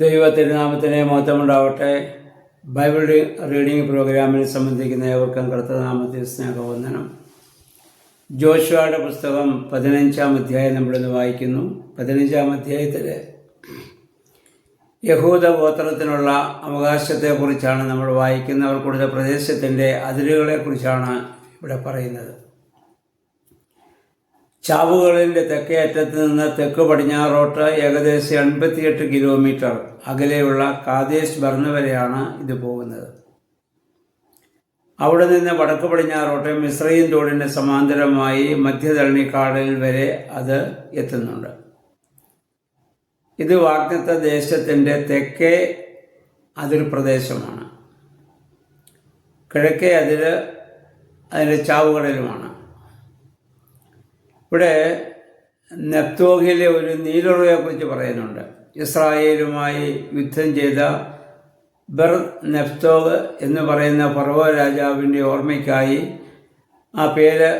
ദൈവ തിരുനാമത്തിന് മഹത്വമുണ്ടാവട്ടെ. Bible reading പ്രോഗ്രാമിൽ സംബന്ധിക്കുന്ന ഏവർക്കും കർത്തൃനാമത്തിൽ സ്നേഹവന്ദനം. ജോഷുവയുടെ പുസ്തകം 15-ാം അധ്യായം നമ്മളിന്ന് വായിക്കുന്നു. 15-ാം അധ്യായത്തിൽ യഹൂദ ഗോത്രത്തിനുള്ള അവകാശത്തെക്കുറിച്ചാണ് നമ്മൾ വായിക്കുന്നത്. അവർ കൊടുത്ത പ്രദേശത്തിൻ്റെ അതിരുകളെക്കുറിച്ചാണ് ഇവിടെ പറയുന്നത്. ചാവുകളിൻ്റെ തെക്കേ അറ്റത്ത് നിന്ന് തെക്ക് പടിഞ്ഞാറോട്ട് ഏകദേശം 88 കിലോമീറ്റർ അകലെയുള്ള കാദേശ് ബർണ വരെയാണ് ഇത് പോകുന്നത്. അവിടെ നിന്ന് വടക്ക് പടിഞ്ഞാറോട്ട് മിസ്രയീം തോടിൻ്റെ സമാന്തരമായി മധ്യധരണിക്കാടൽ വരെ അത് എത്തുന്നുണ്ട്. ഇത് വാഗ്ദത്ത ദേശത്തിൻ്റെ തെക്കേ അതിർ പ്രദേശമാണ്. കിഴക്കേ അതിര് അതിൻ്റെ ചാവുകടലുമാണ്. ഇവിടെ നെപ്തോഹിലെ ഒരു നീരുറവയെക്കുറിച്ച് പറയുന്നുണ്ട്. ഇസ്രായേലുമായി യുദ്ധം ചെയ്ത ബെർ നെപ്തോഗ് എന്ന് പറയുന്ന ഫറവോ രാജാവിൻ്റെ ഓർമ്മയ്ക്കായി ആ പേര്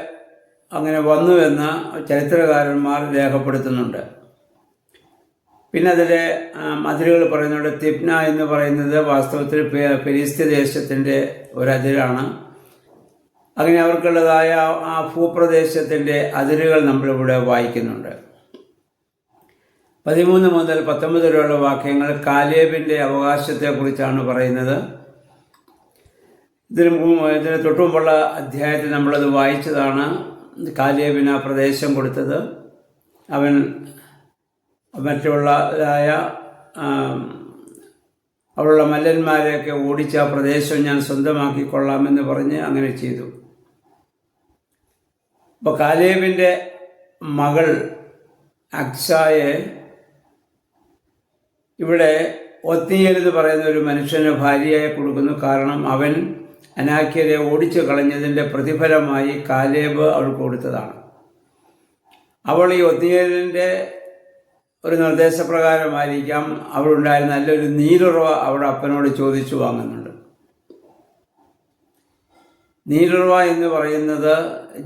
അങ്ങനെ വന്നുവെന്ന് ചരിത്രകാരന്മാർ രേഖപ്പെടുത്തുന്നുണ്ട്. പിന്നെ അതിലെ അതിരുകൾ പറയുന്നുണ്ട്. തിപ്ന എന്ന് പറയുന്നത് വാസ്തവത്തിൽ ഫെലിസ്ത്യ ദേശത്തിൻ്റെ ഒരതിരാണ്. അങ്ങനെ അവർക്കുള്ളതായ ആ ഭൂപ്രദേശത്തിൻ്റെ അതിരുകൾ നമ്മളിവിടെ വായിക്കുന്നുണ്ട്. 13 മുതൽ 19 വരെയുള്ള വാക്യങ്ങൾ കാലേബിൻ്റെ അവകാശത്തെക്കുറിച്ചാണ് പറയുന്നത്. ഇതിന് തൊട്ടുമുമ്പുള്ള അധ്യായത്തിൽ നമ്മളത് വായിച്ചതാണ്. കാലേബിന് ആ പ്രദേശം കൊടുത്തത്. അവൻ മറ്റുള്ളതായ അവിടെയുള്ള മല്ലന്മാരെയൊക്കെ ഓടിച്ച ആ പ്രദേശം ഞാൻ സ്വന്തമാക്കിക്കൊള്ളാമെന്ന് പറഞ്ഞ് അങ്ങനെ ചെയ്തു. അപ്പോൾ കാലേബിൻ്റെ മകൾ അക്സായെ ഇവിടെ ഒത്നിയേൽ എന്ന് പറയുന്ന ഒരു മനുഷ്യന് ഭാര്യയായി കൊടുക്കുന്നു. കാരണം അവൻ അനാക്യരെ ഓടിച്ചു കളഞ്ഞതിൻ്റെ പ്രതിഫലമായി കാലേബ് അവൾക്ക് കൊടുത്തതാണ്. അവൾ ഈ ഒത്നിയേലിൻ്റെ ഒരു നിർദ്ദേശപ്രകാരമായിരിക്കാം അവളുണ്ടായിരുന്ന നല്ലൊരു നീരുറവ അവിടെ അപ്പനോട് ചോദിച്ചു വാങ്ങുന്നുണ്ട്. നീരുറവ എന്ന് പറയുന്നത്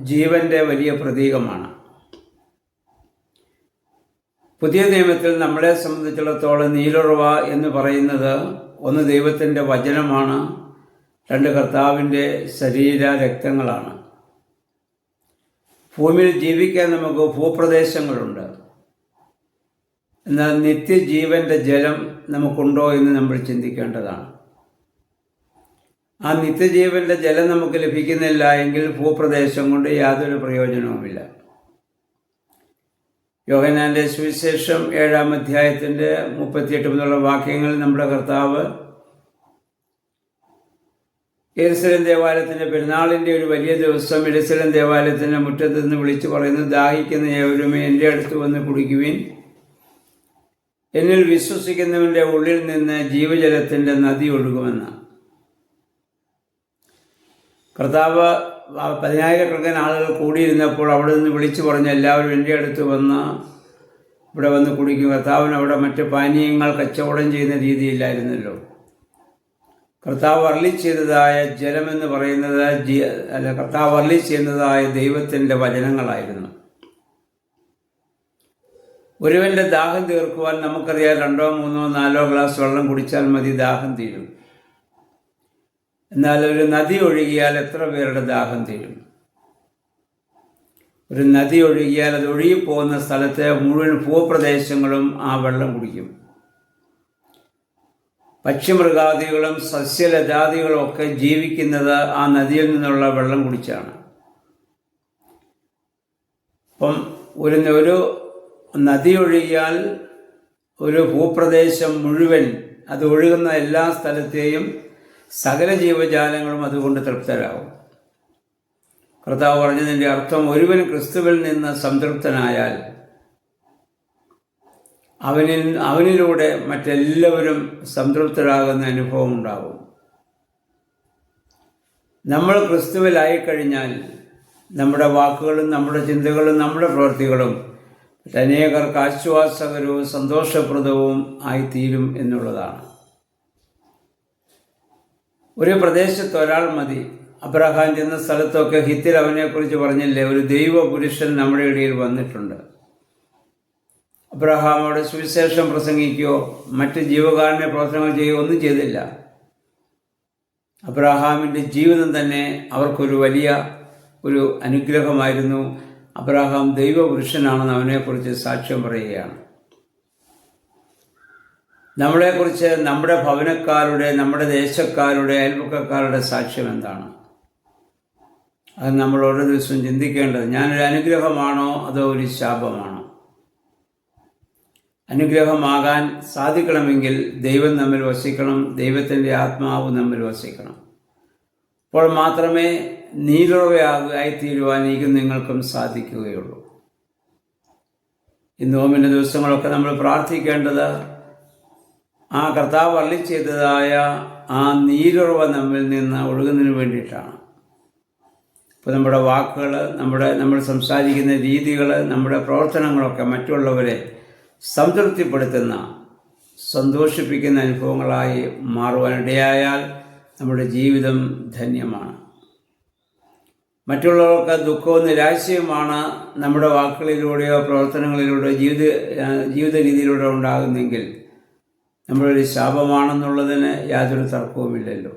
ജീവൻ്റെ വലിയ പ്രതീകമാണ്. പുതിയ നിയമത്തിൽ നമ്മളെ സംബന്ധിച്ചിടത്തോളം നീരുറവ എന്ന് പറയുന്നത് ഒന്ന് ദൈവത്തിൻ്റെ വചനമാണ്, 2 കർത്താവിൻ്റെ ശരീര രക്തങ്ങളാണ്. ഭൂമിയിൽ ജീവിക്കാൻ നമുക്ക് ഭൂപ്രദേശങ്ങളുണ്ട്. എന്നാൽ നിത്യജീവൻ്റെ ജലം നമുക്കുണ്ടോ എന്ന് നമ്മൾ ചിന്തിക്കേണ്ടതാണ്. ആ നിത്യജീവൻ്റെ ജലം നമുക്ക് ലഭിക്കുന്നില്ല എങ്കിൽ ഭൂപ്രദേശം കൊണ്ട് യാതൊരു പ്രയോജനവുമില്ല. യോഹന്നാൻ്റെ സുവിശേഷം 7-ാം അധ്യായത്തിൻ്റെ 38 മുതലുള്ള വാക്യങ്ങളിൽ നമ്മുടെ കർത്താവ് യെരുശലേം ദേവാലയത്തിൻ്റെ പെരുന്നാളിൻ്റെ ഒരു വലിയ ദിവസം യെരുശലേം ദേവാലയത്തിൻ്റെ മുറ്റത്ത് നിന്ന് വിളിച്ചു പറയുന്നു, ദാഹിക്കുന്ന ഏവരുമേ എൻ്റെ അടുത്ത് വന്ന് കുടിക്കുവിൻ. എന്നിൽ വിശ്വസിക്കുന്നവൻ്റെ ഉള്ളിൽ നിന്ന് ജീവജലത്തിൻ്റെ നദി ഒഴുകുമെന്ന്. കർത്താവ് 10,000-കണക്കിന് ആളുകൾ കൂടിയിരുന്നപ്പോൾ അവിടെ നിന്ന് വിളിച്ചു പറഞ്ഞ് എല്ലാവരും എൻ്റെ അടുത്ത് വന്ന് ഇവിടെ വന്ന് കുടിക്കും. കർത്താവിന് അവിടെ മറ്റ് പാനീയങ്ങൾ കച്ചവടം ചെയ്യുന്ന രീതിയില്ലായിരുന്നല്ലോ. കർത്താവ് അരുളി ചെയ്തതായ ജലമെന്ന് പറയുന്നത് കർത്താവ് അരുളി ചെയ്യുന്നതായ ദൈവത്തിൻ്റെ വചനങ്ങളായിരുന്നു. ഒരുവൻ്റെ ദാഹം തീർക്കുവാൻ നമുക്കറിയാം 2, 3, 4 ഗ്ലാസ് വെള്ളം കുടിച്ചാൽ മതി, ദാഹം തീരും. എന്നാൽ ഒരു നദി ഒഴുകിയാൽ എത്ര പേരുടെ ദാഹം തീരും? ഒരു നദി ഒഴുകിയാൽ അത് ഒഴുകിപ്പോകുന്ന സ്ഥലത്തെ മുഴുവൻ ഭൂപ്രദേശങ്ങളും ആ വെള്ളം കുടിക്കും. പക്ഷിമൃഗാദികളും സസ്യലതാദികളും ഒക്കെ ജീവിക്കുന്നത് ആ നദിയിൽ നിന്നുള്ള വെള്ളം കുടിച്ചാണ്. അപ്പം ഒരു നദി ഒഴുകിയാൽ ഒരു ഭൂപ്രദേശം മുഴുവൻ അത് ഒഴുകുന്ന എല്ലാ സ്ഥലത്തെയും സകല ജീവജാലങ്ങളും അതുകൊണ്ട് തൃപ്തരാകും. കർത്താവ് പറഞ്ഞതിൻ്റെ അർത്ഥം ഒരുവൻ ക്രിസ്തുവിൽ നിന്ന് സംതൃപ്തനായാൽ അവനിലൂടെ മറ്റെല്ലാവരും സംതൃപ്തരാകുന്ന അനുഭവം ഉണ്ടാകും. നമ്മൾ ക്രിസ്തുവിലായിക്കഴിഞ്ഞാൽ നമ്മുടെ വാക്കുകളും നമ്മുടെ ചിന്തകളും നമ്മുടെ പ്രവൃത്തികളും അനേകർക്ക് ആശ്വാസകരവും സന്തോഷപ്രദവും ആയിത്തീരും എന്നുള്ളതാണ്. ഒരു പ്രദേശത്ത് ഒരാൾ മതി. അബ്രഹാം ചെന്ന സ്ഥലത്തൊക്കെ ഹിത്തിൽ അവനെക്കുറിച്ച് പറഞ്ഞില്ലേ, ഒരു ദൈവ പുരുഷൻ നമ്മുടെ ഇടയിൽ വന്നിട്ടുണ്ട്. അബ്രഹാം അവിടെ സുവിശേഷം പ്രസംഗിക്കുകയോ മറ്റ് ജീവകാരുണ്യ പ്രവർത്തനങ്ങൾ ചെയ്യുകയോ ഒന്നും ചെയ്തില്ല. അബ്രഹാമിൻ്റെ ജീവിതം തന്നെ അവർക്കൊരു വലിയ ഒരു അനുഗ്രഹമായിരുന്നു. അബ്രഹാം ദൈവപുരുഷനാണെന്ന് അവനെക്കുറിച്ച് സാക്ഷ്യം പറയുകയാണ്. നമ്മളെക്കുറിച്ച് നമ്മുടെ ഭവനക്കാരുടെ, നമ്മുടെ ദേശക്കാരുടെ, അയൽപക്കക്കാരുടെ സാക്ഷ്യം എന്താണ്? അത് നമ്മൾ ഓരോ ദിവസവും ചിന്തിക്കേണ്ടത്. ഞാനൊരു അനുഗ്രഹമാണോ അതോ ഒരു ശാപമാണോ? അനുഗ്രഹമാകാൻ സാധിക്കണമെങ്കിൽ ദൈവം നമ്മിൽ വസിക്കണം, ദൈവത്തിൻ്റെ ആത്മാവ് നമ്മിൽ വസിക്കണം. അപ്പോൾ മാത്രമേ നീരുറവയായിത്തീരുവാൻ എനിക്കും നിങ്ങൾക്കും സാധിക്കുകയുള്ളൂ. ഈ നോമ്പിൻ്റെ ദിവസങ്ങളൊക്കെ നമ്മൾ പ്രാർത്ഥിക്കേണ്ടത് ആ കർത്താവ് അരുളിച്ചെയ്തതായ ആ നീരുറവ നമ്മിൽ നിന്ന് ഒഴുകുന്നതിന് വേണ്ടിയിട്ടാണ്. ഇപ്പോൾ നമ്മുടെ വാക്കുകൾ, നമ്മൾ സംസാരിക്കുന്ന രീതികൾ, നമ്മുടെ പ്രവർത്തനങ്ങളൊക്കെ മറ്റുള്ളവരെ സംതൃപ്തിപ്പെടുത്തുന്ന, സന്തോഷിപ്പിക്കുന്ന അനുഭവങ്ങളായി മാറുവാനിടയായാൽ നമ്മുടെ ജീവിതം ധന്യമാണ്. മറ്റുള്ളവർക്ക് ദുഃഖവും നിരാശയുമാണ് നമ്മുടെ വാക്കുകളിലൂടെയോ പ്രവർത്തനങ്ങളിലൂടെയോ ജീവിത രീതിയിലൂടെ ഉണ്ടാകുന്നെങ്കിൽ നമ്മളൊരു ശാപമാണെന്നുള്ളതിന് യാതൊരു തർക്കവുമില്ലല്ലോ.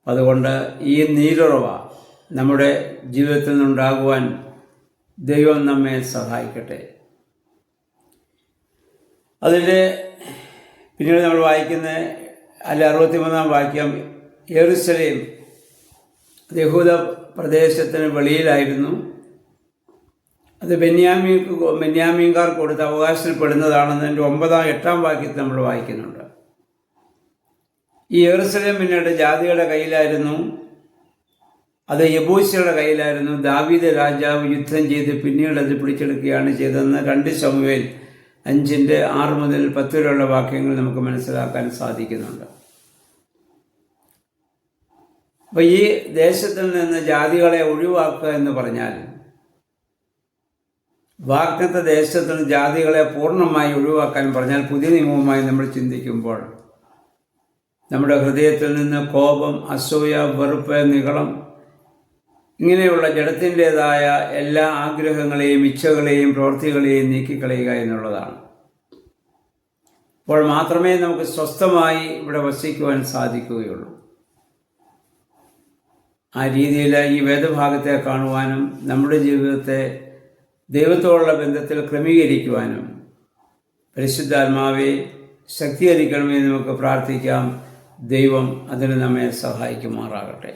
അതുകൊണ്ട് ഈ നീരുറവ നമ്മുടെ ജീവിതത്തിൽ നിന്നുണ്ടാകുവാൻ ദൈവം നമ്മെ സഹായിക്കട്ടെ. അതിൻ്റെ പിന്നീട് നമ്മൾ വായിക്കുന്ന 63-ാം വാക്യം, യെരൂശലേം യഹൂദ പ്രദേശത്തിന് വെളിയിലായിരുന്നു. അത് ബെന്യാമീൻകാർ കൊടുത്ത അവകാശത്തിൽപ്പെടുന്നതാണെന്ന് എൻ്റെ 8-ാം വാക്യത്തിൽ നമ്മൾ വായിക്കുന്നുണ്ട്. ഈ യെരൂശലേം പിന്നീട് ജാതിയുടെ കയ്യിലായിരുന്നു, അത് യെബൂസ്യരുടെ കയ്യിലായിരുന്നു. ദാവീദ് രാജാവ് യുദ്ധം ചെയ്ത് പിന്നീട് അത് പിടിച്ചെടുക്കുകയാണ് ചെയ്തതെന്ന് 2 ശമൂവേൽ 5:6 മുതൽ 10 വരെയുള്ള വാക്യങ്ങൾ നമുക്ക് മനസ്സിലാക്കാൻ സാധിക്കുന്നുണ്ട്. അപ്പോൾ ഈ ദേശത്തിൽ നിന്ന് ജാതികളെ ഒഴിവാക്കുക എന്ന് പറഞ്ഞാൽ, വാഗ്ദത്ത ദേശത്തിൽ നിന്ന് ജാതികളെ പൂർണ്ണമായി ഒഴിവാക്കാൻ പറഞ്ഞാൽ, പുതിയ നിയമവുമായി നമ്മൾ ചിന്തിക്കുമ്പോൾ നമ്മുടെ ഹൃദയത്തിൽ നിന്ന് കോപം, അസൂയ, വെറുപ്പ്, നിഗളം, ഇങ്ങനെയുള്ള ജഡത്തിൻ്റെതായ എല്ലാ ആഗ്രഹങ്ങളെയും ഇച്ഛകളെയും പ്രവൃത്തികളെയും നീക്കിക്കളയുക എന്നുള്ളതാണ്. അപ്പോൾ മാത്രമേ നമുക്ക് സ്വസ്ഥമായി ഇവിടെ വസിക്കുവാൻ സാധിക്കുകയുള്ളൂ. ആ രീതിയിൽ ഈ വേദഭാഗത്തെ കാണുവാനും നമ്മുടെ ജീവിതത്തെ ദൈവത്തോടുള്ള ബന്ധത്തിൽ ക്രമീകരിക്കുവാനും പരിശുദ്ധാത്മാവെ ശക്തീകരിക്കണമെന്ന് നമുക്ക് പ്രാർത്ഥിക്കാം. ദൈവം അതിന് നമ്മെ സഹായിക്കുമാറാകട്ടെ.